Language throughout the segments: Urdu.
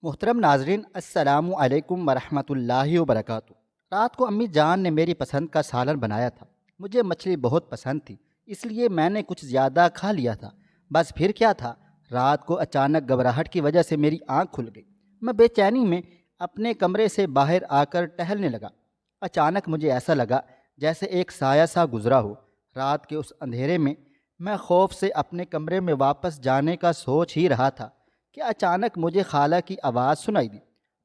محترم ناظرین، السلام علیکم ورحمۃ اللہ وبرکاتہ۔ رات کو امی جان نے میری پسند کا سالن بنایا تھا۔ مجھے مچھلی بہت پسند تھی، اس لیے میں نے کچھ زیادہ کھا لیا تھا۔ بس پھر کیا تھا، رات کو اچانک گھبراہٹ کی وجہ سے میری آنکھ کھل گئی۔ میں بے چینی میں اپنے کمرے سے باہر آ کر ٹہلنے لگا۔ اچانک مجھے ایسا لگا جیسے ایک سایہ سا گزرا ہو۔ رات کے اس اندھیرے میں خوف سے اپنے کمرے میں واپس جانے کا سوچ ہی رہا تھا کہ اچانک مجھے خالہ کی آواز سنائی دی۔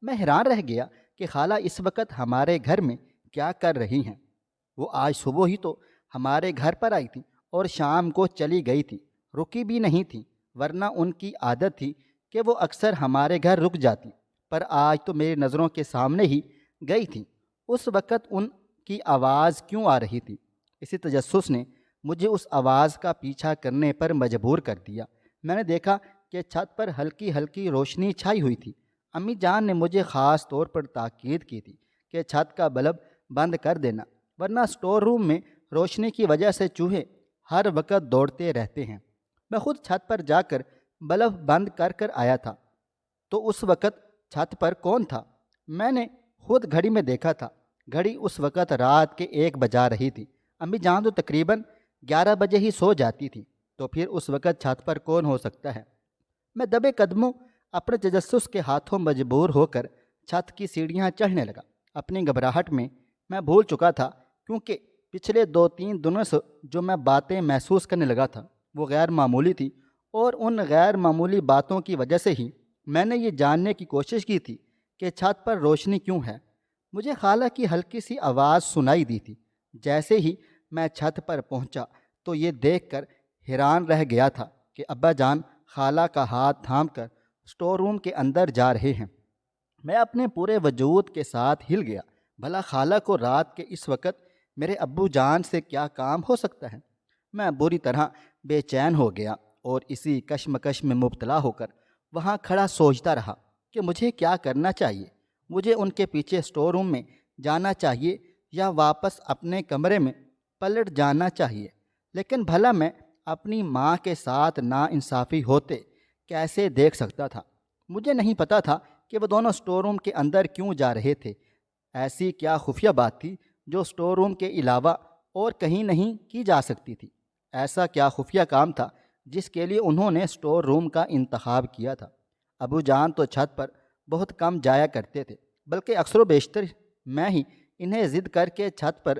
میں حیران رہ گیا کہ خالہ اس وقت ہمارے گھر میں کیا کر رہی ہیں۔ وہ آج صبح ہی تو ہمارے گھر پر آئی تھی اور شام کو چلی گئی تھی، رکی بھی نہیں تھی، ورنہ ان کی عادت تھی کہ وہ اکثر ہمارے گھر رک جاتی، پر آج تو میری نظروں کے سامنے ہی گئی تھی۔ اس وقت ان کی آواز کیوں آ رہی تھی؟ اسی تجسس نے مجھے اس آواز کا پیچھا کرنے پر مجبور کر دیا۔ میں نے دیکھا کہ چھت پر ہلکی ہلکی روشنی چھائی ہوئی تھی۔ امی جان نے مجھے خاص طور پر تاکید کی تھی کہ چھت کا بلب بند کر دینا، ورنہ اسٹور روم میں روشنی کی وجہ سے چوہے ہر وقت دوڑتے رہتے ہیں۔ میں خود چھت پر جا کر بلب بند کر کر آیا تھا تو اس وقت چھت پر کون تھا؟ میں نے خود گھڑی میں دیکھا تھا۔ گھڑی اس وقت رات کے 1 بجا رہی تھی۔ امی جان تو تقریباً 11 بجے ہی سو جاتی تھی، تو پھر اس وقت چھت پر کون ہو سکتا ہے؟ میں دبے قدموں اپنے تجسس کے ہاتھوں مجبور ہو کر چھت کی سیڑھیاں چڑھنے لگا۔ اپنی گھبراہٹ میں بھول چکا تھا، کیونکہ پچھلے 2-3 دنوں سے جو میں باتیں محسوس کرنے لگا تھا وہ غیر معمولی تھی، اور ان غیر معمولی باتوں کی وجہ سے ہی میں نے یہ جاننے کی کوشش کی تھی کہ چھت پر روشنی کیوں ہے۔ مجھے خالہ کی ہلکی سی آواز سنائی دی تھی۔ جیسے ہی میں چھت پر پہنچا تو یہ دیکھ کر حیران رہ گیا تھا کہ ابا جان خالہ کا ہاتھ تھام کر اسٹور روم کے اندر جا رہے ہیں۔ میں اپنے پورے وجود کے ساتھ ہل گیا۔ بھلا خالہ کو رات کے اس وقت میرے ابو جان سے کیا کام ہو سکتا ہے؟ میں بری طرح بے چین ہو گیا اور اسی کشمکش میں مبتلا ہو کر وہاں کھڑا سوچتا رہا کہ مجھے کیا کرنا چاہیے۔ مجھے ان کے پیچھے اسٹور روم میں جانا چاہیے یا واپس اپنے کمرے میں پلٹ جانا چاہیے؟ لیکن بھلا میں اپنی ماں کے ساتھ ناانصافی ہوتے کیسے دیکھ سکتا تھا؟ مجھے نہیں پتا تھا کہ وہ دونوں اسٹور روم کے اندر کیوں جا رہے تھے۔ ایسی کیا خفیہ بات تھی جو اسٹور روم کے علاوہ اور کہیں نہیں کی جا سکتی تھی؟ ایسا کیا خفیہ کام تھا جس کے لیے انہوں نے اسٹور روم کا انتخاب کیا تھا؟ ابو جان تو چھت پر بہت کم جایا کرتے تھے، بلکہ اکثر و بیشتر میں ہی انہیں ضد کر کے چھت پر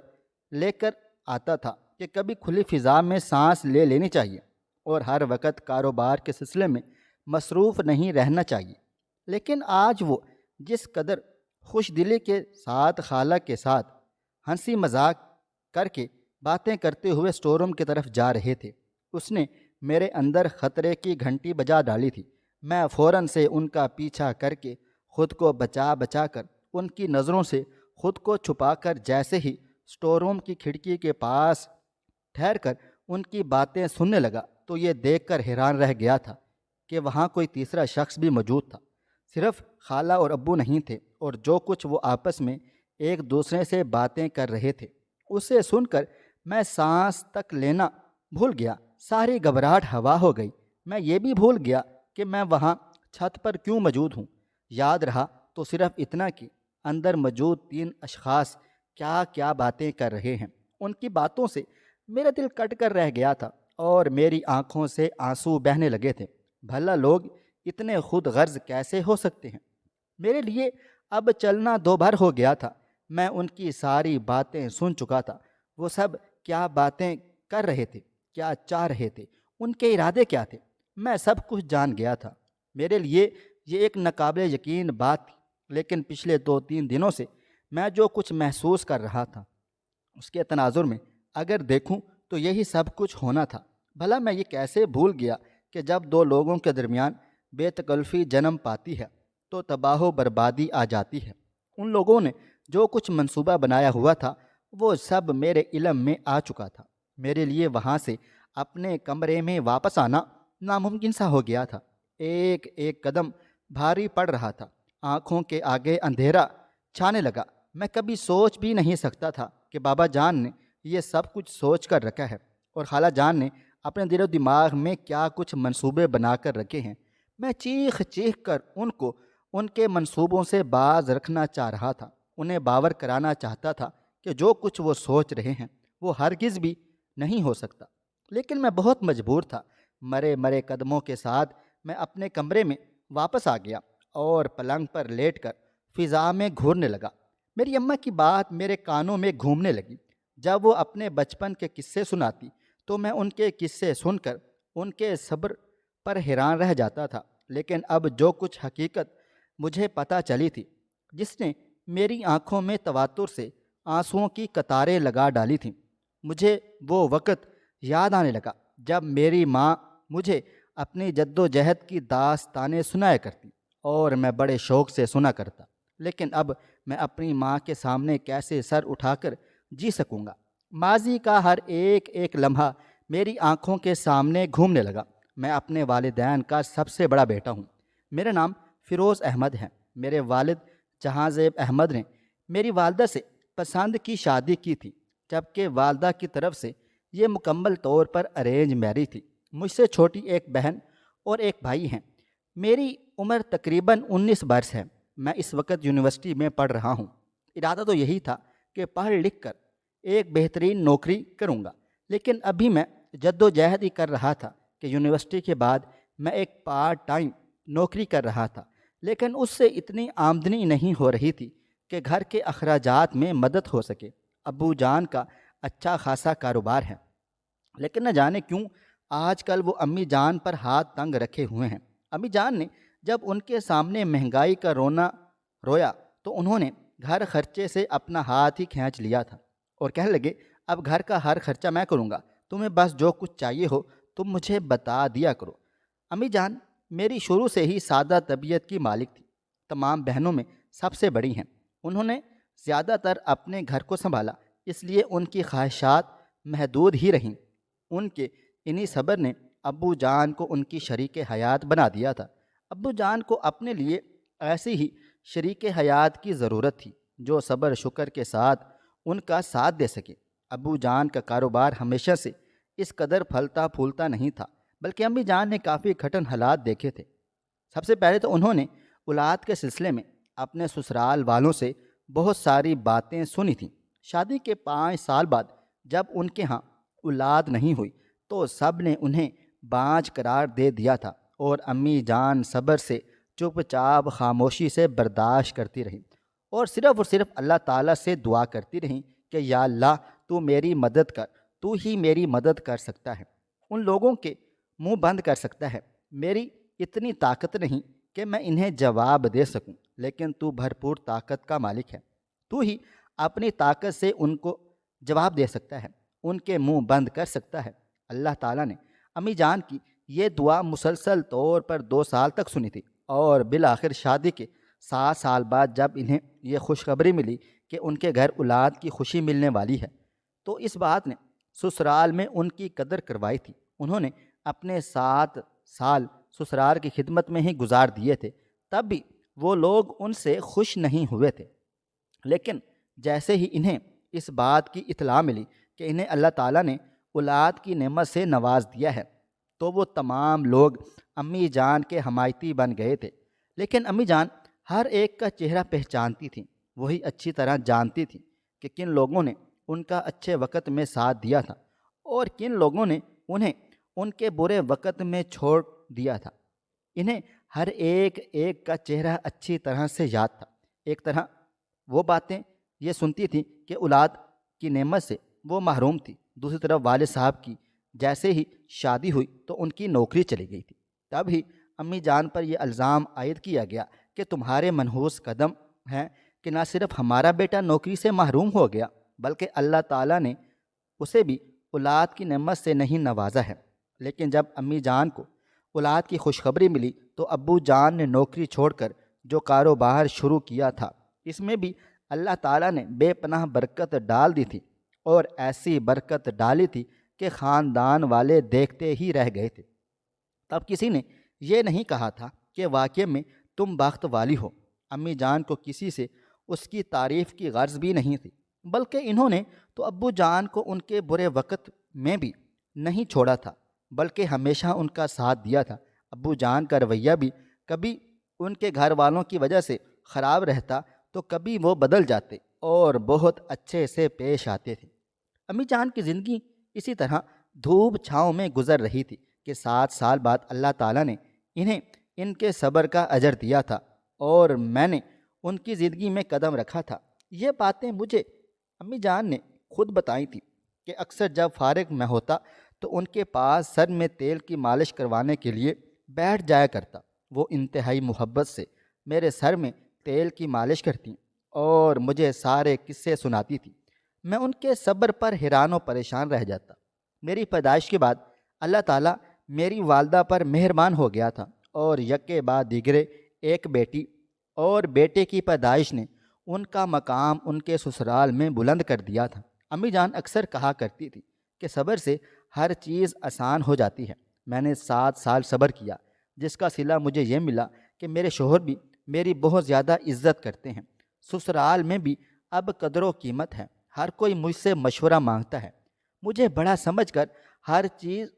لے کر آتا تھا کہ کبھی کھلی فضا میں سانس لے لینی چاہیے اور ہر وقت کاروبار کے سلسلے میں مصروف نہیں رہنا چاہیے۔ لیکن آج وہ جس قدر خوش دلی کے ساتھ خالہ کے ساتھ ہنسی مذاق کر کے باتیں کرتے ہوئے اسٹور روم کی طرف جا رہے تھے، اس نے میرے اندر خطرے کی گھنٹی بجا ڈالی تھی۔ میں فوراً سے ان کا پیچھا کر کے خود کو بچا کر ان کی نظروں سے خود کو چھپا کر جیسے ہی اسٹور روم کی کھڑکی کے پاس ٹھہر کر ان کی باتیں سننے لگا تو یہ دیکھ کر حیران رہ گیا تھا کہ وہاں کوئی تیسرا شخص بھی موجود تھا۔ صرف خالہ اور ابو نہیں تھے، اور جو کچھ وہ آپس میں ایک دوسرے سے باتیں کر رہے تھے اسے سن کر میں سانس تک لینا بھول گیا۔ ساری گھبراہٹ ہوا ہو گئی۔ میں یہ بھی بھول گیا کہ میں وہاں چھت پر کیوں موجود ہوں۔ یاد رہا تو صرف اتنا کہ اندر موجود 3 اشخاص کیا کیا باتیں کر رہے ہیں۔ ان کی باتوں سے میرا دل کٹ کر رہ گیا تھا اور میری آنکھوں سے آنسو بہنے لگے تھے۔ بھلا لوگ اتنے خود غرض کیسے ہو سکتے ہیں؟ میرے لیے اب چلنا دوبھر ہو گیا تھا۔ میں ان کی ساری باتیں سن چکا تھا۔ وہ سب کیا باتیں کر رہے تھے، کیا چاہ رہے تھے، ان کے ارادے کیا تھے، میں سب کچھ جان گیا تھا۔ میرے لیے یہ ایک ناقابل یقین بات تھی، لیکن پچھلے 2-3 دنوں سے میں جو کچھ محسوس کر رہا تھا اس کے تناظر میں اگر دیکھوں تو یہی سب کچھ ہونا تھا۔ بھلا میں یہ کیسے بھول گیا کہ جب 2 لوگوں کے درمیان بے تکلفی جنم پاتی ہے تو تباہ و بربادی آ جاتی ہے۔ ان لوگوں نے جو کچھ منصوبہ بنایا ہوا تھا وہ سب میرے علم میں آ چکا تھا۔ میرے لیے وہاں سے اپنے کمرے میں واپس آنا ناممکن سا ہو گیا تھا۔ ایک ایک قدم بھاری پڑ رہا تھا، آنکھوں کے آگے اندھیرا چھانے لگا۔ میں کبھی سوچ بھی نہیں سکتا تھا کہ بابا جان نے یہ سب کچھ سوچ کر رکھا ہے اور خالہ جان نے اپنے دل و دماغ میں کیا کچھ منصوبے بنا کر رکھے ہیں۔ میں چیخ چیخ کر ان کو ان کے منصوبوں سے باز رکھنا چاہ رہا تھا، انہیں باور کرانا چاہتا تھا کہ جو کچھ وہ سوچ رہے ہیں وہ ہرگز بھی نہیں ہو سکتا۔ لیکن میں بہت مجبور تھا۔ مرے مرے قدموں کے ساتھ میں اپنے کمرے میں واپس آ گیا اور پلنگ پر لیٹ کر فضا میں گھورنے لگا۔ میری اماں کی بات میرے کانوں میں گھومنے لگی۔ جب وہ اپنے بچپن کے قصے سناتی تو میں ان کے قصے سن کر ان کے صبر پر حیران رہ جاتا تھا۔ لیکن اب جو کچھ حقیقت مجھے پتہ چلی تھی، جس نے میری آنکھوں میں تواتر سے آنسوؤں کی قطاریں لگا ڈالی تھیں، مجھے وہ وقت یاد آنے لگا جب میری ماں مجھے اپنی جد و جہد کی داستانیں سنایا کرتی اور میں بڑے شوق سے سنا کرتا۔ لیکن اب میں اپنی ماں کے سامنے کیسے سر اٹھا کر جی سکوں گا؟ ماضی کا ہر ایک ایک لمحہ میری آنکھوں کے سامنے گھومنے لگا۔ میں اپنے والدین کا سب سے بڑا بیٹا ہوں۔ میرا نام فیروز احمد ہے۔ میرے والد جہاں زیب احمد نے میری والدہ سے پسند کی شادی کی تھی، جبکہ والدہ کی طرف سے یہ مکمل طور پر ارینج میرج تھی۔ مجھ سے چھوٹی ایک بہن اور ایک بھائی ہیں۔ میری عمر تقریباً 19 برس ہے۔ میں اس وقت یونیورسٹی میں پڑھ رہا ہوں۔ ارادہ تو یہی تھا کہ پڑھ لکھ کر ایک بہترین نوکری کروں گا، لیکن ابھی میں جد و جہد ہی کر رہا تھا کہ یونیورسٹی کے بعد میں ایک پارٹ ٹائم نوکری کر رہا تھا، لیکن اس سے اتنی آمدنی نہیں ہو رہی تھی کہ گھر کے اخراجات میں مدد ہو سکے۔ ابو جان کا اچھا خاصا کاروبار ہے، لیکن نہ جانے کیوں آج کل وہ امی جان پر ہاتھ تنگ رکھے ہوئے ہیں۔ امی جان نے جب ان کے سامنے مہنگائی کا رویا تو انہوں نے گھر خرچے سے اپنا ہاتھ ہی کھینچ لیا تھا اور کہنے لگے، اب گھر کا ہر خرچہ میں کروں گا، تمہیں بس جو کچھ چاہیے ہو تم مجھے بتا دیا کرو۔ امی جان میری شروع سے ہی سادہ طبیعت کی مالک تھی، تمام بہنوں میں سب سے بڑی ہیں۔ انہوں نے زیادہ تر اپنے گھر کو سنبھالا، اس لیے ان کی خواہشات محدود ہی رہیں۔ ان کے انہی صبر نے ابو جان کو ان کی شریک حیات بنا دیا تھا۔ ابو جان کو اپنے لیے ایسی ہی شریک حیات کی ضرورت تھی جو صبر شکر کے ساتھ ان کا ساتھ دے سکے۔ ابو جان کا کاروبار ہمیشہ سے اس قدر پھلتا پھولتا نہیں تھا، بلکہ امی جان نے کافی کھٹن حالات دیکھے تھے۔ سب سے پہلے تو انہوں نے اولاد کے سلسلے میں اپنے سسرال والوں سے بہت ساری باتیں سنی تھیں۔ شادی کے 5 سال بعد جب ان کے ہاں اولاد نہیں ہوئی تو سب نے انہیں بانجھ قرار دے دیا تھا، اور امی جان صبر سے چپ چاپ خاموشی سے برداشت کرتی رہیں اور صرف اللہ تعالیٰ سے دعا کرتی رہیں کہ یا اللہ تو میری مدد کر، تو ہی میری مدد کر سکتا ہے، ان لوگوں کے منہ بند کر سکتا ہے۔ میری اتنی طاقت نہیں کہ میں انہیں جواب دے سکوں، لیکن تو بھرپور طاقت کا مالک ہے، تو ہی اپنی طاقت سے ان کو جواب دے سکتا ہے، ان کے منہ بند کر سکتا ہے۔ اللہ تعالیٰ نے امی جان کی یہ دعا مسلسل طور پر 2 سال تک سنی تھی، اور بالآخر شادی کے 7 سال بعد جب انہیں یہ خوشخبری ملی کہ ان کے گھر اولاد کی خوشی ملنے والی ہے تو اس بات نے سسرال میں ان کی قدر کروائی تھی۔ انہوں نے اپنے 7 سال سسرال کی خدمت میں ہی گزار دیے تھے، تب بھی وہ لوگ ان سے خوش نہیں ہوئے تھے۔ لیکن جیسے ہی انہیں اس بات کی اطلاع ملی کہ انہیں اللہ تعالیٰ نے اولاد کی نعمت سے نواز دیا ہے تو وہ تمام لوگ امی جان کے حمایتی بن گئے تھے۔ لیکن امی جان ہر ایک کا چہرہ پہچانتی تھیں، وہی اچھی طرح جانتی تھیں کہ کن لوگوں نے ان کا اچھے وقت میں ساتھ دیا تھا اور کن لوگوں نے انہیں ان کے برے وقت میں چھوڑ دیا تھا۔ انہیں ہر ایک ایک کا چہرہ اچھی طرح سے یاد تھا۔ ایک طرح وہ باتیں یہ سنتی تھی کہ اولاد کی نعمت سے وہ محروم تھی، دوسری طرف والد صاحب کی جیسے ہی شادی ہوئی تو ان کی نوکری چلی گئی تھی۔ تب ہی امی جان پر یہ الزام عائد کیا گیا کہ تمہارے منحوس قدم ہیں کہ نہ صرف ہمارا بیٹا نوکری سے محروم ہو گیا بلکہ اللہ تعالیٰ نے اسے بھی اولاد کی نعمت سے نہیں نوازا ہے۔ لیکن جب امی جان کو اولاد کی خوشخبری ملی تو ابو جان نے نوکری چھوڑ کر جو کاروبار شروع کیا تھا اس میں بھی اللہ تعالیٰ نے بے پناہ برکت ڈال دی تھی، اور ایسی برکت ڈالی تھی کہ خاندان والے دیکھتے ہی رہ گئے تھے۔ تب کسی نے یہ نہیں کہا تھا کہ واقعے میں تم بخت والی ہو۔ امی جان کو کسی سے اس کی تعریف کی غرض بھی نہیں تھی، بلکہ انہوں نے تو ابو جان کو ان کے برے وقت میں بھی نہیں چھوڑا تھا بلکہ ہمیشہ ان کا ساتھ دیا تھا۔ ابو جان کا رویہ بھی کبھی ان کے گھر والوں کی وجہ سے خراب رہتا تو کبھی وہ بدل جاتے اور بہت اچھے سے پیش آتے تھے۔ امی جان کی زندگی اسی طرح دھوپ چھاؤں میں گزر رہی تھی کہ 7 سال بعد اللہ تعالیٰ نے انہیں ان کے صبر کا اجر دیا تھا اور میں نے ان کی زندگی میں قدم رکھا تھا۔ یہ باتیں مجھے امی جان نے خود بتائی تھی کہ اکثر جب فارغ میں ہوتا تو ان کے پاس سر میں تیل کی مالش کروانے کے لیے بیٹھ جایا کرتا۔ وہ انتہائی محبت سے میرے سر میں تیل کی مالش کرتی اور مجھے سارے قصے سناتی تھی۔ میں ان کے صبر پر حیران و پریشان رہ جاتا۔ میری پیدائش کے بعد اللہ تعالیٰ میری والدہ پر مہربان ہو گیا تھا اور یکے بعد دیگرے ایک بیٹی اور بیٹے کی پیدائش نے ان کا مقام ان کے سسرال میں بلند کر دیا تھا۔ امی جان اکثر کہا کرتی تھی کہ صبر سے ہر چیز آسان ہو جاتی ہے۔ میں نے 7 سال صبر کیا، جس کا صلہ مجھے یہ ملا کہ میرے شوہر بھی میری بہت زیادہ عزت کرتے ہیں۔ سسرال میں بھی اب قدر و قیمت ہے، ہر کوئی مجھ سے مشورہ مانگتا ہے، مجھے بڑا سمجھ کر ہر چیز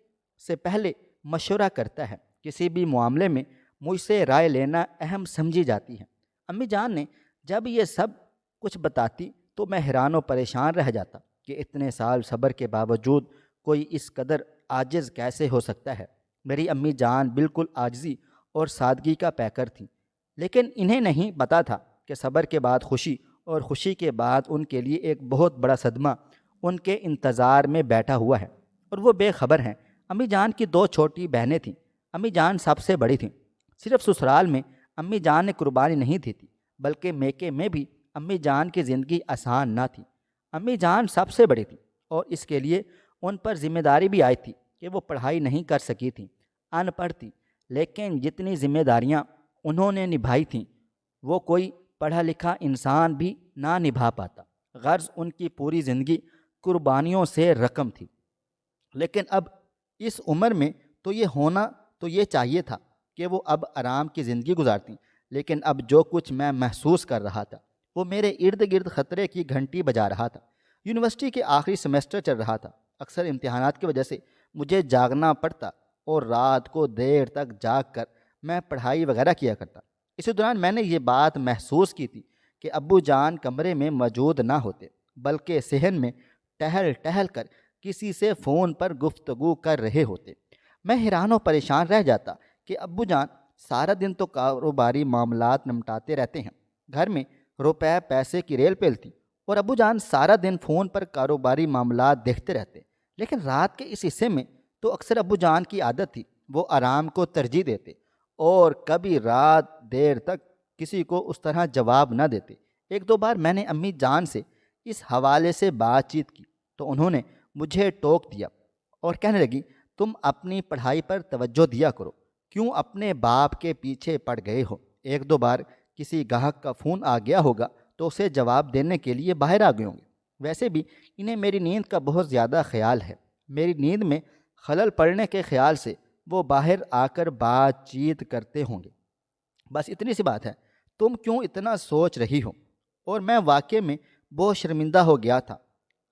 سے پہلے مشورہ کرتا ہے، کسی بھی معاملے میں مجھ سے رائے لینا اہم سمجھی جاتی ہے۔ امی جان نے جب یہ سب کچھ بتاتی تو میں حیران و پریشان رہ جاتا کہ اتنے سال صبر کے باوجود کوئی اس قدر عاجز کیسے ہو سکتا ہے۔ میری امی جان بالکل عاجزی اور سادگی کا پیکر تھیں، لیکن انہیں نہیں پتہ تھا کہ صبر کے بعد خوشی اور خوشی کے بعد ان کے لیے ایک بہت بڑا صدمہ ان کے انتظار میں بیٹھا ہوا ہے، اور وہ بے خبر ہیں۔ امی جان کی 2 چھوٹی بہنیں تھیں۔ امی جان سب سے بڑی تھیں۔ صرف سسرال میں امی جان نے قربانی نہیں دی تھی، بلکہ میکے میں بھی امی جان کی زندگی آسان نہ تھی۔ امی جان سب سے بڑی تھیں اور اس کے لیے ان پر ذمہ داری بھی آئی تھی کہ وہ پڑھائی نہیں کر سکی تھیں، ان پڑھ تھیں، لیکن جتنی ذمہ داریاں انہوں نے نبھائی تھیں وہ کوئی پڑھا لکھا انسان بھی نہ نبھا پاتا۔ غرض ان کی پوری زندگی قربانیوں سے رقم تھی۔ لیکن اب اس عمر میں تو یہ ہونا تو یہ چاہیے تھا کہ وہ اب آرام کی زندگی گزارتیں، لیکن اب جو کچھ میں محسوس کر رہا تھا وہ میرے ارد گرد خطرے کی گھنٹی بجا رہا تھا۔ یونیورسٹی کے آخری سیمسٹر چل رہا تھا۔ اکثر امتحانات کی وجہ سے مجھے جاگنا پڑتا اور رات کو دیر تک جاگ کر میں پڑھائی وغیرہ کیا کرتا۔ اسی دوران میں نے یہ بات محسوس کی تھی کہ ابو جان کمرے میں موجود نہ ہوتے، بلکہ صحن میں ٹہل ٹہل کر کسی سے فون پر گفتگو کر رہے ہوتے۔ میں حیران و پریشان رہ جاتا کہ ابو جان سارا دن تو کاروباری معاملات نمٹاتے رہتے ہیں، گھر میں روپے پیسے کی ریل پیلتی، اور ابو جان سارا دن فون پر کاروباری معاملات دیکھتے رہتے۔ لیکن رات کے اس حصے میں تو اکثر ابو جان کی عادت تھی وہ آرام کو ترجیح دیتے اور کبھی رات دیر تک کسی کو اس طرح جواب نہ دیتے۔ 1-2 بار میں نے امی جان سے اس حوالے سے بات چیت کی تو انہوں نے مجھے ٹوک دیا اور کہنے لگی، تم اپنی پڑھائی پر توجہ دیا کرو، کیوں اپنے باپ کے پیچھے پڑ گئے ہو۔ 1-2 بار کسی گاہک کا فون آ گیا ہوگا تو اسے جواب دینے کے لیے باہر آ گئے ہوں گے۔ ویسے بھی انہیں میری نیند کا بہت زیادہ خیال ہے، میری نیند میں خلل پڑنے کے خیال سے وہ باہر آ کر بات چیت کرتے ہوں گے۔ بس اتنی سی بات ہے، تم کیوں اتنا سوچ رہی ہو؟ اور میں واقعے میں بہت شرمندہ ہو گیا تھا۔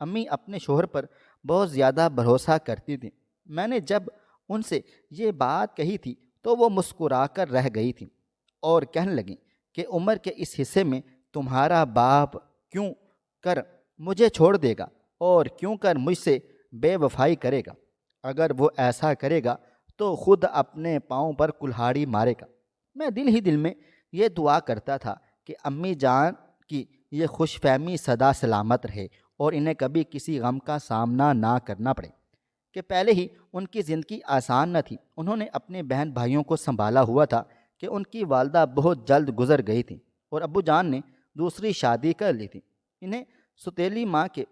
امی اپنے شوہر پر بہت زیادہ بھروسہ کرتی تھیں۔ میں نے جب ان سے یہ بات کہی تھی تو وہ مسکرا کر رہ گئی تھیں اور کہنے لگیں کہ عمر کے اس حصے میں تمہارا باپ کیوں کر مجھے چھوڑ دے گا اور کیوں کر مجھ سے بے وفائی کرے گا؟ اگر وہ ایسا کرے گا تو خود اپنے پاؤں پر کلہاڑی مارے گا۔ میں دل ہی دل میں یہ دعا کرتا تھا کہ امی جان کی یہ خوش فہمی سدا سلامت رہے اور انہیں کبھی کسی غم کا سامنا نہ کرنا پڑے، کہ پہلے ہی ان کی زندگی آسان نہ تھی۔ انہوں نے اپنے بہن بھائیوں کو سنبھالا ہوا تھا کہ ان کی والدہ بہت جلد گزر گئی تھیں اور ابو جان نے دوسری شادی کر لی تھی۔ انہیں ستیلی ماں کے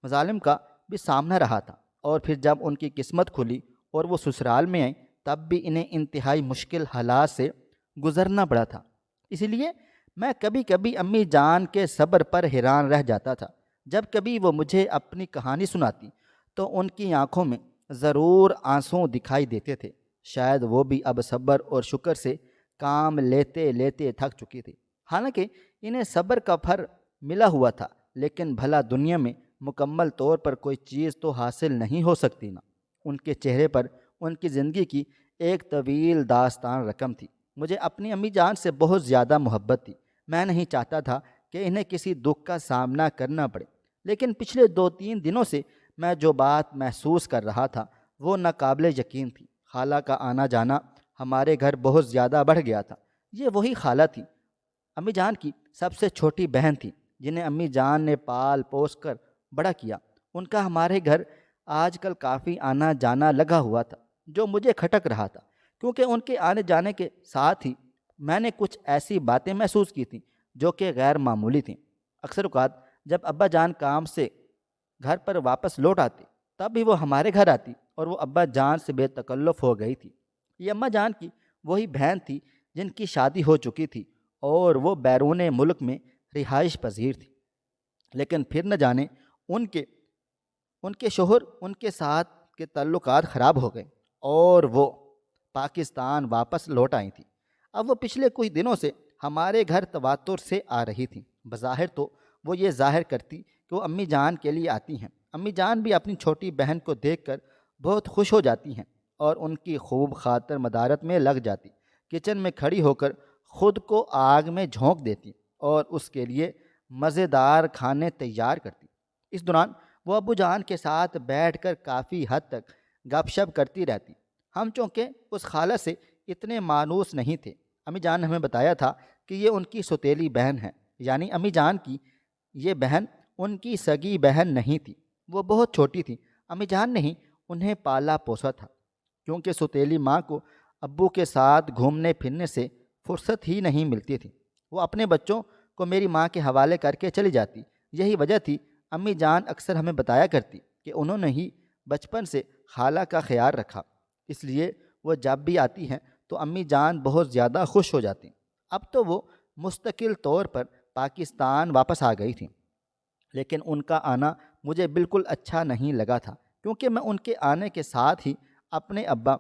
مظالم کا بھی سامنا رہا تھا، اور پھر جب ان کی قسمت کھلی اور وہ سسرال میں آئیں تب بھی انہیں انتہائی مشکل حالات سے گزرنا پڑا تھا۔ اسی لیے میں کبھی کبھی امی جان کے صبر پر حیران رہ جاتا تھا۔ جب کبھی وہ مجھے اپنی کہانی سناتی تو ان کی آنکھوں میں ضرور آنسو دکھائی دیتے تھے۔ شاید وہ بھی اب صبر اور شکر سے کام لیتے لیتے تھک چکی تھی۔ حالانکہ انہیں صبر کا پھل ملا ہوا تھا، لیکن بھلا دنیا میں مکمل طور پر کوئی چیز تو حاصل نہیں ہو سکتی نا۔ ان کے چہرے پر ان کی زندگی کی ایک طویل داستان رقم تھی مجھے اپنی امی جان سے بہت زیادہ محبت تھی۔ میں نہیں چاہتا تھا کہ انہیں کسی دکھ کا سامنا کرنا پڑے، لیکن پچھلے 2-3 دنوں سے میں جو بات محسوس کر رہا تھا وہ ناقابل یقین تھی۔ خالہ کا آنا جانا ہمارے گھر بہت زیادہ بڑھ گیا تھا۔ یہ وہی خالہ تھی، امی جان کی سب سے چھوٹی بہن تھی، جنہیں امی جان نے پال پوس کر بڑا کیا۔ ان کا ہمارے گھر آج کل کافی آنا جانا لگا ہوا تھا، جو مجھے کھٹک رہا تھا، کیونکہ ان کے آنے جانے کے ساتھ ہی میں نے کچھ ایسی باتیں محسوس کی تھیں جو کہ غیر معمولی تھیں۔ اکثر اوقات جب ابا جان کام سے گھر پر واپس لوٹ آتے، تب بھی وہ ہمارے گھر آتی اور وہ ابا جان سے بے تکلف ہو گئی تھی۔ یہ اماں جان کی وہی بہن تھی جن کی شادی ہو چکی تھی اور وہ بیرون ملک میں رہائش پذیر تھی، لیکن پھر نہ جانے ان کے شوہر ان کے ساتھ کے تعلقات خراب ہو گئے اور وہ پاکستان واپس لوٹ آئی تھی۔ اب وہ پچھلے کچھ دنوں سے ہمارے گھر تواتر سے آ رہی تھی۔ بظاہر تو وہ یہ ظاہر کرتی کہ وہ امی جان کے لیے آتی ہیں۔ امی جان بھی اپنی چھوٹی بہن کو دیکھ کر بہت خوش ہو جاتی ہیں اور ان کی خوب خاطر مدارت میں لگ جاتی۔ کچن میں کھڑی ہو کر خود کو آگ میں جھونک دیتی اور اس کے لیے مزیدار کھانے تیار کرتی۔ اس دوران وہ ابو جان کے ساتھ بیٹھ کر کافی حد تک گپ شپ کرتی رہتی۔ ہم چونکہ اس خالہ سے اتنے مانوس نہیں تھے۔ امی جان نے ہمیں بتایا تھا کہ یہ ان کی سوتیلی بہن ہے، یعنی امی جان کی یہ بہن ان کی سگی بہن نہیں تھی، وہ بہت چھوٹی تھی۔ امی جان نے ہی انہیں پالا پوسا تھا، کیونکہ سوتیلی ماں کو ابو کے ساتھ گھومنے پھرنے سے فرصت ہی نہیں ملتی تھی۔ وہ اپنے بچوں کو میری ماں کے حوالے کر کے چلی جاتی۔ یہی وجہ تھی امی جان اکثر ہمیں بتایا کرتی کہ انہوں نے ہی بچپن سے خالہ کا خیال رکھا، اس لیے وہ جب بھی آتی ہیں تو امی جان بہت زیادہ خوش ہو جاتی۔ اب تو وہ مستقل طور پر پاکستان واپس آ گئی تھیں، لیکن ان کا آنا مجھے بالکل اچھا نہیں لگا تھا، کیونکہ میں ان کے آنے کے ساتھ ہی اپنے ابا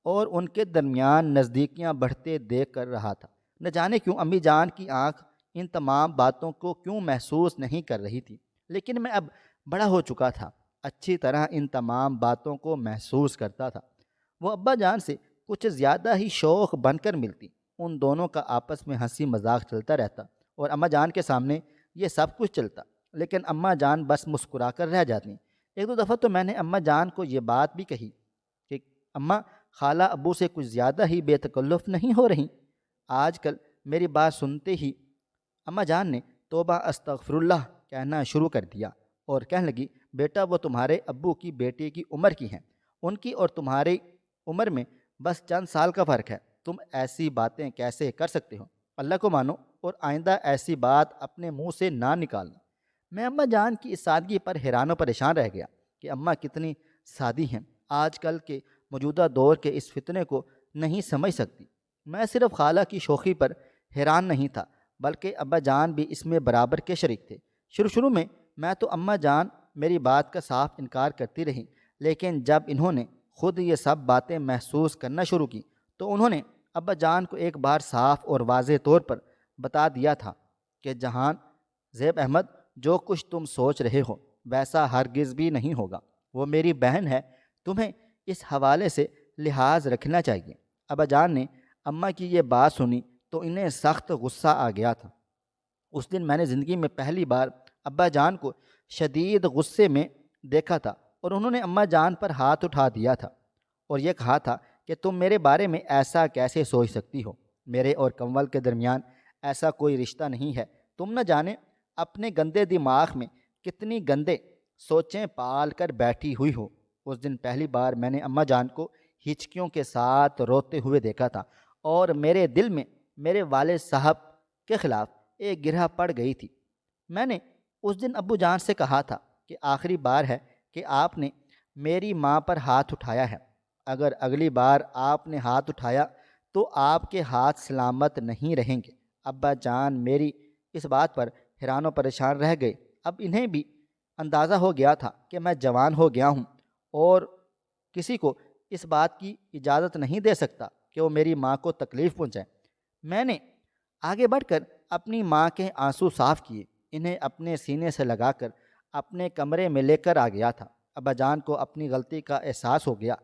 اور ان کے درمیان نزدیکیاں بڑھتے دیکھ کر رہا تھا۔ نہ جانے کیوں امی جان کی آنکھ ان تمام باتوں کو کیوں محسوس نہیں کر رہی تھی، لیکن میں اب بڑا ہو چکا تھا، اچھی طرح ان تمام باتوں کو محسوس کرتا تھا۔ وہ ابا جان سے کچھ زیادہ ہی شوق بن کر ملتی۔ ان دونوں کا آپس میں ہنسی مذاق چلتا رہتا اور اماں جان کے سامنے یہ سب کچھ چلتا، لیکن اماں جان بس مسکرا کر رہ جاتی۔ ایک دو دفعہ تو میں نے اماں جان کو یہ بات بھی کہی کہ اماں، خالہ ابو سے کچھ زیادہ ہی بے تکلف نہیں ہو رہی؟ آج کل میری بات سنتے ہی اماں جان نے توبہ استغفر اللہ کہنا شروع کر دیا اور کہنے لگی، بیٹا وہ تمہارے ابو کی بیٹی کی عمر کی ہیں، ان کی اور تمہاری عمر میں بس چند سال کا فرق ہے، تم ایسی باتیں کیسے کر سکتے ہو؟ اللہ کو مانو اور آئندہ ایسی بات اپنے منہ سے نہ نکالنا۔ میں اماں جان کی اس سادگی پر حیران و پریشان رہ گیا کہ اماں کتنی سادی ہیں، آج کل کے موجودہ دور کے اس فتنے کو نہیں سمجھ سکتی۔ میں صرف خالہ کی شوخی پر حیران نہیں تھا، بلکہ ابا جان بھی اس میں برابر کے شریک تھے۔ شروع میں تو اماں جان میری بات کا صاف انکار کرتی رہی، لیکن جب انہوں نے خود یہ سب باتیں محسوس کرنا شروع کی تو انہوں نے ابا جان کو ایک بار صاف اور واضح طور پر بتا دیا تھا کہ جہان زیب احمد، جو کچھ تم سوچ رہے ہو ویسا ہرگز بھی نہیں ہوگا، وہ میری بہن ہے، تمہیں اس حوالے سے لحاظ رکھنا چاہیے۔ ابا جان نے اماں کی یہ بات سنی تو انہیں سخت غصہ آ گیا تھا۔ اس دن میں نے زندگی میں پہلی بار ابا جان کو شدید غصے میں دیکھا تھا اور انہوں نے اماں جان پر ہاتھ اٹھا دیا تھا اور یہ کہا تھا کہ تم میرے بارے میں ایسا کیسے سوچ سکتی ہو؟ میرے اور کنول کے درمیان ایسا کوئی رشتہ نہیں ہے۔ تم نہ جانے اپنے گندے دماغ میں کتنی گندے سوچیں پال کر بیٹھی ہوئی ہو۔ اس دن پہلی بار میں نے اماں جان کو ہچکیوں کے ساتھ روتے ہوئے دیکھا تھا اور میرے دل میں میرے والد صاحب کے خلاف ایک گرہ پڑ گئی تھی۔ میں نے اس دن ابو جان سے کہا تھا کہ آخری بار ہے کہ آپ نے میری ماں پر ہاتھ اٹھایا ہے، اگر اگلی بار آپ نے ہاتھ اٹھایا تو آپ کے ہاتھ سلامت نہیں رہیں گے۔ ابا جان میری اس بات پر حیران و پریشان رہ گئے۔ اب انہیں بھی اندازہ ہو گیا تھا کہ میں جوان ہو گیا ہوں اور کسی کو اس بات کی اجازت نہیں دے سکتا کہ وہ میری ماں کو تکلیف پہنچائے۔ میں نے آگے بڑھ کر اپنی ماں کے آنسو صاف کیے، انہیں اپنے سینے سے لگا کر اپنے کمرے میں لے کر آ گیا تھا۔ ابا جان کو اپنی غلطی کا احساس ہو گیا،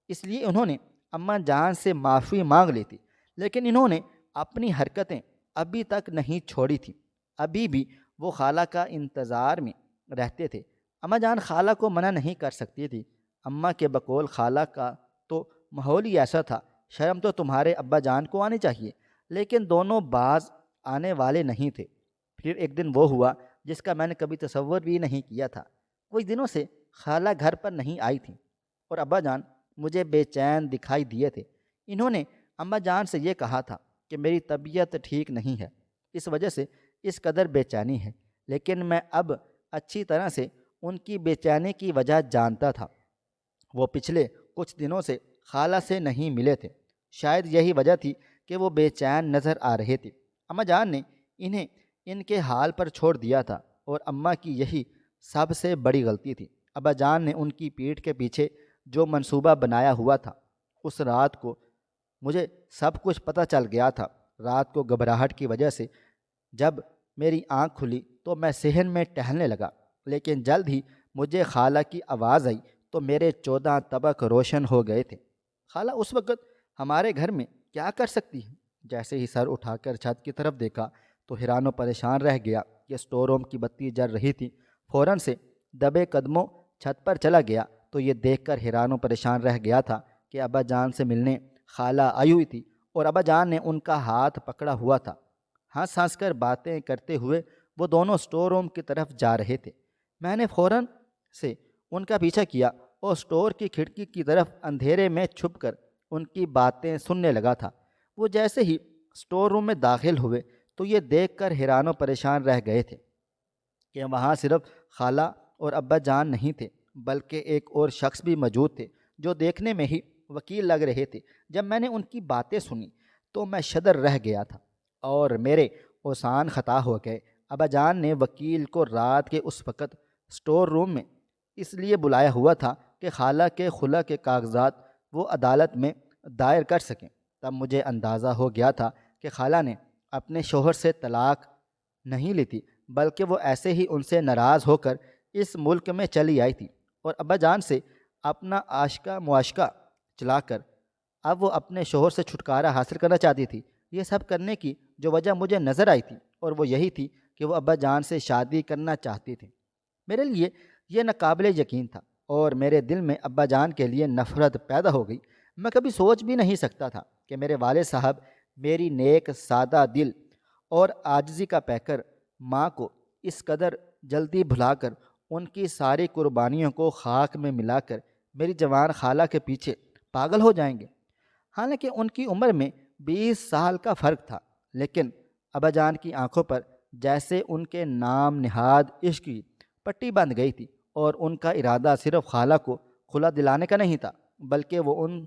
اس لیے انہوں نے اماں جان سے معافی مانگ لی تھی، لیکن انہوں نے اپنی حرکتیں ابھی تک نہیں چھوڑی تھیں۔ ابھی بھی وہ خالہ کا انتظار میں رہتے تھے۔ اماں جان خالہ کو منع نہیں کر سکتی تھی۔ اماں کے بقول خالہ کا تو ماحول ہی ایسا تھا، شرم تو تمہارے ابا جان کو آنی چاہیے، لیکن دونوں باز آنے والے نہیں تھے۔ پھر ایک دن وہ ہوا جس کا میں نے کبھی تصور بھی نہیں کیا تھا۔ کچھ دنوں سے خالہ گھر پر نہیں آئی تھیں اور ابا جان مجھے بے چین دکھائی دیے تھے۔ انہوں نے اماں جان سے یہ کہا تھا کہ میری طبیعت ٹھیک نہیں ہے، اس وجہ سے اس قدر بے چینی ہے، لیکن میں اب اچھی طرح سے ان کی بے چینی کی وجہ جانتا تھا۔ وہ پچھلے کچھ دنوں سے خالہ سے نہیں ملے تھے، شاید یہی وجہ تھی کہ وہ بے چین نظر آ رہے تھے۔ اماں جان نے انہیں ان کے حال پر چھوڑ دیا تھا اور اماں کی یہی سب سے بڑی غلطی تھی۔ ابا جان نے ان کی پیٹھ کے پیچھے جو منصوبہ بنایا ہوا تھا، اس رات کو مجھے سب کچھ پتہ چل گیا تھا۔ رات کو گھبراہٹ کی وجہ سے جب میری آنکھ کھلی تو میں صحن میں ٹہلنے لگا، لیکن جلد ہی مجھے خالہ کی آواز آئی تو میرے 14 طبق روشن ہو گئے تھے۔ خالہ اس وقت ہمارے گھر میں کیا کر سکتی ہے؟ جیسے ہی سر اٹھا کر چھت کی طرف دیکھا تو حیران و پریشان رہ گیا کہ اسٹور روم کی بتی جل رہی تھی۔ فوراً سے دبے قدموں چھت پر چلا گیا تو یہ دیکھ کر حیران و پریشان رہ گیا تھا کہ ابا جان سے ملنے خالہ آئی ہوئی تھی اور ابا جان نے ان کا ہاتھ پکڑا ہوا تھا۔ ہنس ہنس کر باتیں کرتے ہوئے وہ دونوں اسٹور روم کی طرف جا رہے تھے۔ میں نے فوراً سے ان کا پیچھا کیا اور اسٹور کی کھڑکی کی طرف اندھیرے میں چھپ کر ان کی باتیں سننے لگا تھا۔ وہ جیسے ہی اسٹور روم میں داخل ہوئے تو یہ دیکھ کر حیران و پریشان رہ گئے تھے کہ وہاں صرف خالہ اور ابا جان نہیں تھے، بلکہ ایک اور شخص بھی موجود تھے جو دیکھنے میں ہی وکیل لگ رہے تھے۔ جب میں نے ان کی باتیں سنی تو میں شدر رہ گیا تھا اور میرے اوسان خطا ہو گئے۔ ابا جان نے وکیل کو رات کے اس وقت اسٹور روم میں اس لیے بلایا ہوا تھا کہ خالہ کے خلا کے کاغذات وہ عدالت میں دائر کر سکیں۔ تب مجھے اندازہ ہو گیا تھا کہ خالہ نے اپنے شوہر سے طلاق نہیں لی تھی، بلکہ وہ ایسے ہی ان سے ناراض ہو کر اس ملک میں چلی آئی تھی اور ابا جان سے اپنا عاشقہ معاشقہ چلا کر اب وہ اپنے شوہر سے چھٹکارا حاصل کرنا چاہتی تھی۔ یہ سب کرنے کی جو وجہ مجھے نظر آئی تھی اور وہ یہی تھی کہ وہ ابا جان سے شادی کرنا چاہتی تھی۔ میرے لیے یہ ناقابل یقین تھا اور میرے دل میں ابا جان کے لیے نفرت پیدا ہو گئی۔ میں کبھی سوچ بھی نہیں سکتا تھا کہ میرے والد صاحب میری نیک سادہ دل اور عاجزی کا پیکر ماں کو اس قدر جلدی بھلا کر ان کی ساری قربانیوں کو خاک میں ملا کر میری جوان خالہ کے پیچھے پاگل ہو جائیں گے۔ حالانکہ ان کی عمر میں 20 سال کا فرق تھا، لیکن ابا جان کی آنکھوں پر جیسے ان کے نام نہاد عشق کی پٹی بندھ گئی تھی اور ان کا ارادہ صرف خالہ کو خلا دلانے کا نہیں تھا، بلکہ وہ ان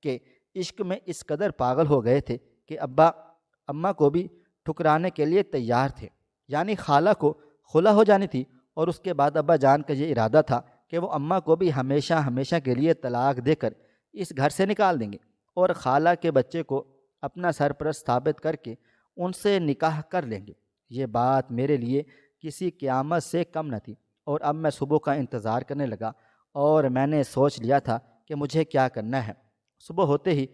کے عشق میں اس قدر پاگل ہو گئے تھے کہ ابا اماں کو بھی ٹھکرانے کے لیے تیار تھے۔ یعنی خالہ کو خلا ہو جانی تھی اور اس کے بعد ابا جان کا یہ ارادہ تھا کہ وہ اماں کو بھی ہمیشہ ہمیشہ کے لیے طلاق دے کر اس گھر سے نکال دیں گے اور خالہ کے بچے کو اپنا سرپرست ثابت کر کے ان سے نکاح کر لیں گے۔ یہ بات میرے لیے کسی قیامت سے کم نہ تھی اور اب میں صبح کا انتظار کرنے لگا اور میں نے سوچ لیا تھا کہ مجھے کیا کرنا ہے۔ صبح ہوتے ہی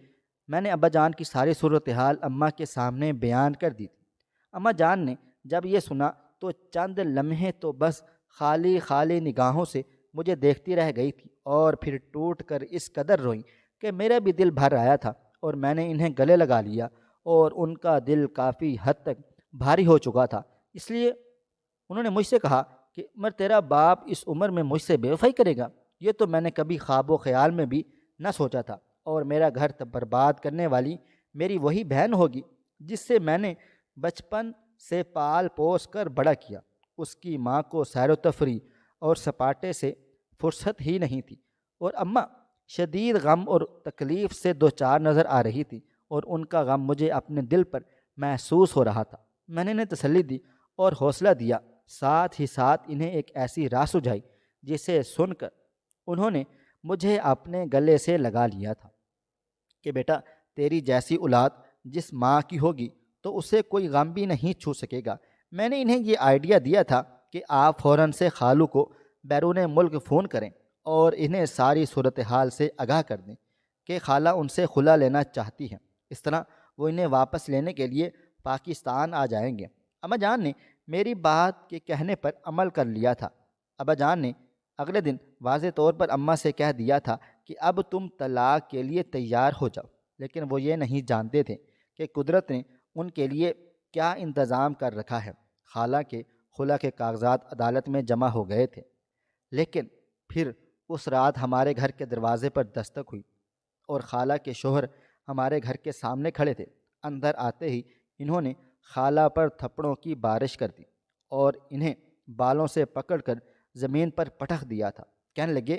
میں نے ابا جان کی ساری صورتحال اماں کے سامنے بیان کر دی تھی۔ اماں جان نے جب یہ سنا تو چند لمحے تو بس خالی خالی نگاہوں سے مجھے دیکھتی رہ گئی تھی اور پھر ٹوٹ کر اس قدر روئیں کہ میرا بھی دل بھر آیا تھا اور میں نے انہیں گلے لگا لیا اور ان کا دل کافی حد تک بھاری ہو چکا تھا۔ اس لیے انہوں نے مجھ سے کہا کہ عمر تیرا باپ اس عمر میں مجھ سے بے وفائی کرے گا؟ یہ تو میں نے کبھی خواب و خیال میں بھی نہ سوچا تھا، اور میرا گھر برباد کرنے والی میری وہی بہن ہوگی جس سے میں نے بچپن سے پال پوس کر بڑا کیا۔ اس کی ماں کو سیر و تفریح اور سپاٹے سے فرصت ہی نہیں تھی اور اماں شدید غم اور تکلیف سے دوچار نظر آ رہی تھی اور ان کا غم مجھے اپنے دل پر محسوس ہو رہا تھا۔ میں نے انہیں تسلی دی اور حوصلہ دیا، ساتھ ہی ساتھ انہیں ایک ایسی راہ سجھائی جسے سن کر انہوں نے مجھے اپنے گلے سے لگا لیا تھا کہ بیٹا، تیری جیسی اولاد جس ماں کی ہوگی تو اسے کوئی غم بھی نہیں چھو سکے گا۔ میں نے انہیں یہ آئیڈیا دیا تھا کہ آپ فوراً سے خالو کو بیرون ملک فون کریں اور انہیں ساری صورتحال سے آگاہ کر دیں کہ خالہ ان سے خلا لینا چاہتی ہیں۔ اس طرح وہ انہیں واپس لینے کے لیے پاکستان آ جائیں گے۔ اماں جان نے میری بات کے کہنے پر عمل کر لیا تھا۔ ابا جان نے اگلے دن واضح طور پر اماں سے کہہ دیا تھا کہ اب تم طلاق کے لیے تیار ہو جاؤ، لیکن وہ یہ نہیں جانتے تھے کہ قدرت نے ان کے لیے کیا انتظام کر رکھا ہے۔ خالہ کے خلا کے کاغذات عدالت میں جمع ہو گئے تھے، لیکن پھر اس رات ہمارے گھر کے دروازے پر دستک ہوئی اور خالہ کے شوہر ہمارے گھر کے سامنے کھڑے تھے۔ اندر آتے ہی انہوں نے خالہ پر تھپڑوں کی بارش کر دی اور انہیں بالوں سے پکڑ کر زمین پر پٹخ دیا تھا۔ کہنے لگے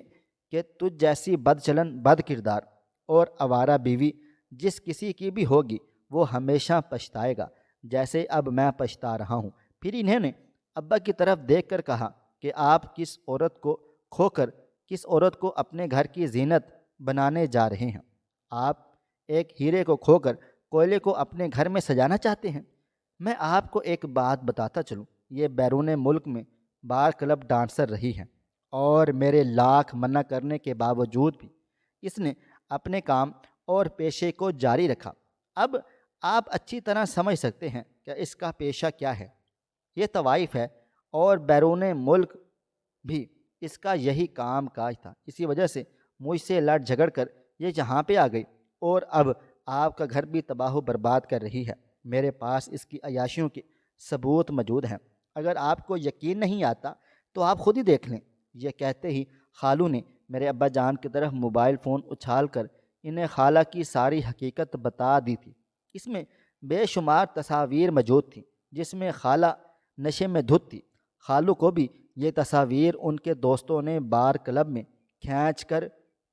کہ تجھ جیسی بد چلن، بد کردار اور آوارہ بیوی جس کسی کی بھی ہوگی وہ ہمیشہ پچھتائے گا جیسے اب میں پچھتا رہا ہوں۔ پھر انہوں نے ابا کی طرف دیکھ کر کہا کہ آپ کس عورت کو کھو کر کس عورت کو اپنے گھر کی زینت بنانے جا رہے ہیں؟ آپ ایک ہیرے کو کھو کر کوئلے کو اپنے گھر میں سجانا چاہتے ہیں؟ میں آپ کو ایک بات بتاتا چلوں، یہ بیرون ملک میں بار کلب ڈانسر رہی ہیں اور میرے لاکھ منع کرنے کے باوجود بھی اس نے اپنے کام اور پیشے کو جاری رکھا۔ اب آپ اچھی طرح سمجھ سکتے ہیں کہ اس کا پیشہ کیا ہے۔ یہ طوائف ہے اور بیرون ملک بھی اس کا یہی کام کاج تھا۔ اسی وجہ سے مجھ سے لڑ جھگڑ کر یہ یہاں پہ آ گئی اور اب آپ کا گھر بھی تباہ و برباد کر رہی ہے۔ میرے پاس اس کی عیاشیوں کے ثبوت موجود ہیں، اگر آپ کو یقین نہیں آتا تو آپ خود ہی دیکھ لیں۔ یہ کہتے ہی خالو نے میرے ابا جان کی طرف موبائل فون اچھال کر انہیں خالہ کی ساری حقیقت بتا دی تھی۔ اس میں بے شمار تصاویر موجود تھیں جس میں خالہ نشے میں دھت تھی۔ خالو کو بھی یہ تصاویر ان کے دوستوں نے بار کلب میں کھینچ کر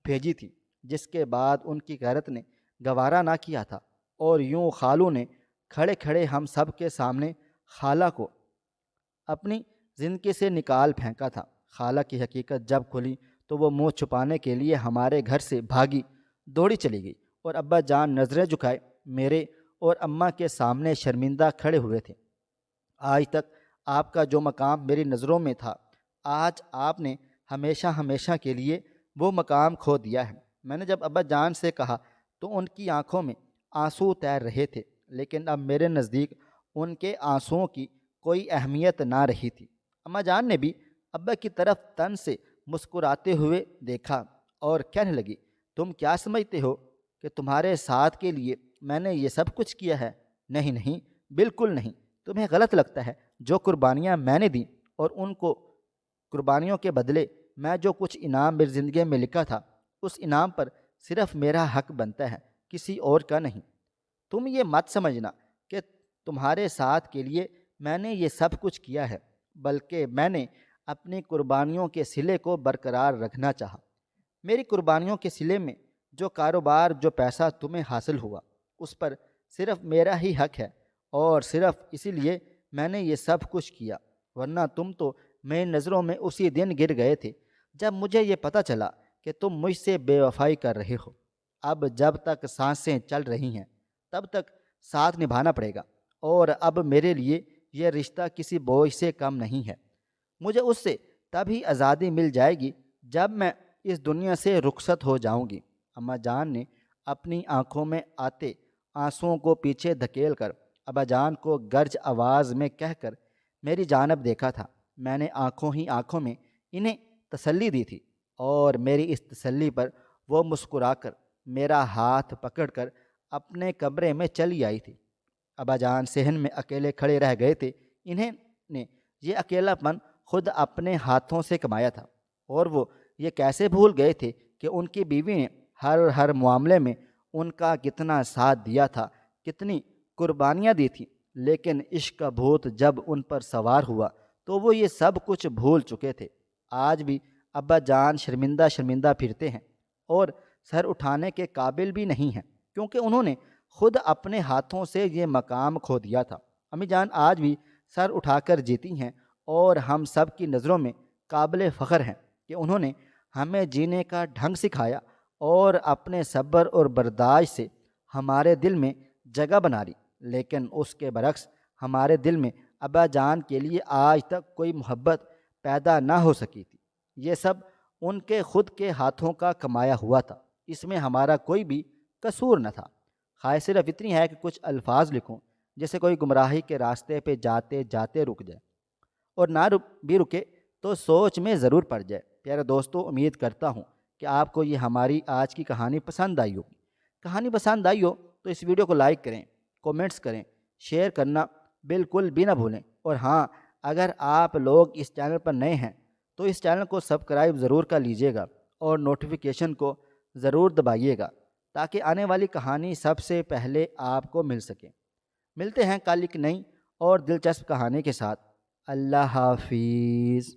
بھیجی تھی، جس کے بعد ان کی غیرت نے گوارا نہ کیا تھا اور یوں خالو نے کھڑے کھڑے ہم سب کے سامنے خالہ کو اپنی زندگی سے نکال پھینکا تھا۔ خالہ کی حقیقت جب کھلی تو وہ منہ چھپانے کے لیے ہمارے گھر سے بھاگی دوڑی چلی گئی اور ابا جان نظریں جھکائے میرے اور اماں کے سامنے شرمندہ کھڑے ہوئے تھے۔ آج تک آپ کا جو مقام میری نظروں میں تھا، آج آپ نے ہمیشہ ہمیشہ کے لیے وہ مقام کھو دیا ہے۔ میں نے جب ابا جان سے کہا تو ان کی آنکھوں میں آنسو تیر رہے تھے، لیکن اب میرے نزدیک ان کے آنسوؤں کی کوئی اہمیت نہ رہی تھی۔ اماں جان نے بھی ابا کی طرف تن سے مسکراتے ہوئے دیکھا اور کہنے لگی، تم کیا سمجھتے ہو کہ تمہارے ساتھ کے لیے میں نے یہ سب کچھ کیا ہے؟ نہیں نہیں، بالکل نہیں۔ تمہیں غلط لگتا ہے۔ جو قربانیاں میں نے دیں اور ان کو قربانیوں کے بدلے میں جو کچھ انعام میری زندگی میں لکھا تھا، اس انعام پر صرف میرا حق بنتا ہے، کسی اور کا نہیں۔ تم یہ مت سمجھنا کہ تمہارے ساتھ کے لیے میں نے یہ سب کچھ کیا ہے، بلکہ میں نے اپنی قربانیوں کے صلے کو برقرار رکھنا چاہا۔ میری قربانیوں کے صلے میں جو کاروبار، جو پیسہ تمہیں حاصل ہوا، اس پر صرف میرا ہی حق ہے اور صرف اسی لیے میں نے یہ سب کچھ کیا، ورنہ تم تو میری نظروں میں اسی دن گر گئے تھے جب مجھے یہ پتہ چلا کہ تم مجھ سے بے وفائی کر رہے ہو۔ اب جب تک سانسیں چل رہی ہیں تب تک ساتھ نبھانا پڑے گا، اور اب میرے لیے یہ رشتہ کسی بوجھ سے کم نہیں ہے۔ مجھے اس سے تبھی آزادی مل جائے گی جب میں اس دنیا سے رخصت ہو جاؤں گی۔ اماں جان نے اپنی آنکھوں میں آتے آنسوؤں کو پیچھے دھکیل کر ابا جان کو گرج آواز میں کہہ کر میری جانب دیکھا تھا۔ میں نے آنکھوں ہی آنکھوں میں انہیں تسلی دی تھی اور میری اس تسلی پر وہ مسکرا کر میرا ہاتھ پکڑ کر اپنے کمرے میں چلی آئی تھی۔ ابا جان صحن میں اکیلے کھڑے رہ گئے تھے۔ انہیں نے یہ اکیلا پن خود اپنے ہاتھوں سے کمایا تھا، اور وہ یہ کیسے بھول گئے تھے کہ ان کی بیوی نے ہر معاملے میں ان کا کتنا ساتھ دیا تھا، کتنی قربانیاں دی تھیں۔ لیکن عشق کا بھوت جب ان پر سوار ہوا تو وہ یہ سب کچھ بھول چکے تھے۔ آج بھی ابا جان شرمندہ شرمندہ پھرتے ہیں اور سر اٹھانے کے قابل بھی نہیں ہیں، کیونکہ انہوں نے خود اپنے ہاتھوں سے یہ مقام کھو دیا تھا۔ امی جان آج بھی سر اٹھا کر جیتی ہیں اور ہم سب کی نظروں میں قابل فخر ہیں کہ انہوں نے ہمیں جینے کا ڈھنگ سکھایا اور اپنے صبر اور برداشت سے ہمارے دل میں جگہ بنا لی۔ لیکن اس کے برعکس ہمارے دل میں ابا جان کے لیے آج تک کوئی محبت پیدا نہ ہو سکی تھی۔ یہ سب ان کے خود کے ہاتھوں کا کمایا ہوا تھا، اس میں ہمارا کوئی بھی قصور نہ تھا۔ خواہش صرف اتنی ہے کہ کچھ الفاظ لکھوں جیسے کوئی گمراہی کے راستے پہ جاتے جاتے رک جائے، اور نہ بھی رکے تو سوچ میں ضرور پڑ جائے۔ پیارے دوستو، امید کرتا ہوں کہ آپ کو یہ ہماری آج کی کہانی پسند آئی ہوگی۔ کہانی پسند آئی ہو تو اس ویڈیو کو لائک کریں، کومنٹس کریں، شیئر کرنا بالکل بھی نہ بھولیں، اور ہاں، اگر آپ لوگ اس چینل پر نئے ہیں تو اس چینل کو سبسکرائب ضرور کر لیجئے گا اور نوٹیفیکیشن کو ضرور دبائیے گا تاکہ آنے والی کہانی سب سے پہلے آپ کو مل سکے۔ ملتے ہیں کل ایک نئی اور دلچسپ کہانی کے ساتھ۔ اللہ حافظ۔